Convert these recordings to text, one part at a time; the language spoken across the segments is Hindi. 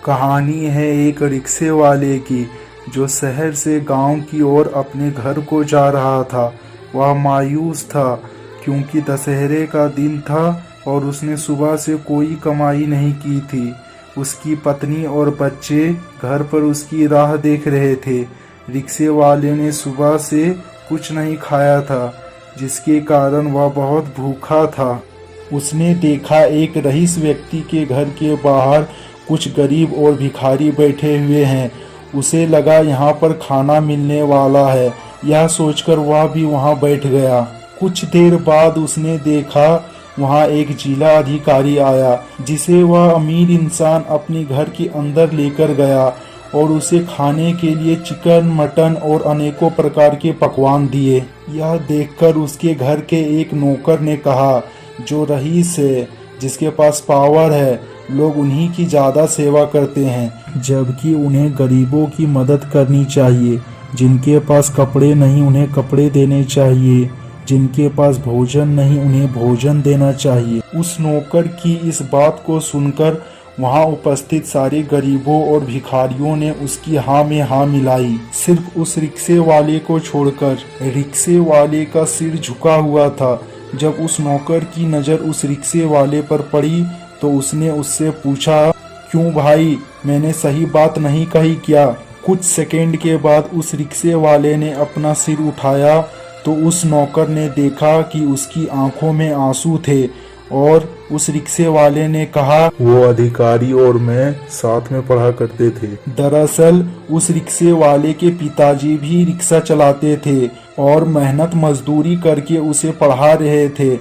कहानी है एक रिक्शे वाले की जो शहर से गांव की ओर अपने घर को जा रहा था। वह मायूस था क्योंकि दशहरे का दिन था और उसने सुबह से कोई कमाई नहीं की थी। उसकी पत्नी और बच्चे घर पर उसकी राह देख रहे थे। रिक्शे वाले ने सुबह से कुछ नहीं खाया था, जिसके कारण वह बहुत भूखा था। उसने देखा एक रईस व्यक्ति के घर के बाहर कुछ गरीब और भिखारी बैठे हुए हैं। उसे लगा यहाँ पर खाना मिलने वाला है। यह सोचकर वह भी वहाँ बैठ गया। कुछ देर बाद उसने देखा वहाँ एक जिला अधिकारी आया, जिसे वह अमीर इंसान अपने घर के अंदर लेकर गया और उसे खाने के लिए चिकन, मटन और अनेकों प्रकार के पकवान दिए। यह देखकर उसके घर के एक नौकर ने कहा, जो रईस है, जिसके पास पावर है, लोग उन्हीं की ज़्यादा सेवा करते हैं, जबकि उन्हें गरीबों की मदद करनी चाहिए। जिनके पास कपड़े नहीं उन्हें कपड़े देने चाहिए, जिनके पास भोजन नहीं उन्हें भोजन देना चाहिए। उस नौकर की इस बात को सुनकर वहां उपस्थित सारे गरीबों और भिखारियों ने उसकी हाँ में हाँ मिलाई, सिर्फ उस रिक्शे वाले को छोड़कर। रिक्शे वाले का सिर झुका हुआ था। जब उस नौकर की नज़र उस रिक्शे वाले पर पड़ी तो उसने उससे पूछा, क्यों भाई, मैंने सही बात नहीं कही क्या? कुछ सेकंड के बाद उस रिक्शे वाले ने अपना सिर उठाया तो उस नौकर ने देखा कि उसकी आंखों में आंसू थे और उस रिक्शे वाले ने कहा, वो अधिकारी और मैं साथ में पढ़ा करते थे। दरअसल उस रिक्शे वाले के पिताजी भी रिक्शा चलाते थे और मेहनत मजदूरी करके उसे पढ़ा रहे थे,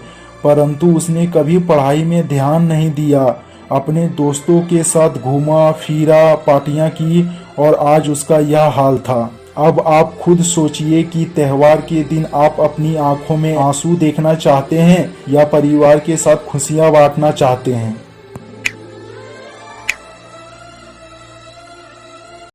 परंतु उसने कभी पढ़ाई में ध्यान नहीं दिया। अपने दोस्तों के साथ घूमा फिरा, पार्टियां की और आज उसका यह हाल था। अब आप खुद सोचिए कि त्योहार के दिन आप अपनी आंखों में आंसू देखना चाहते हैं या परिवार के साथ खुशियां बांटना चाहते हैं।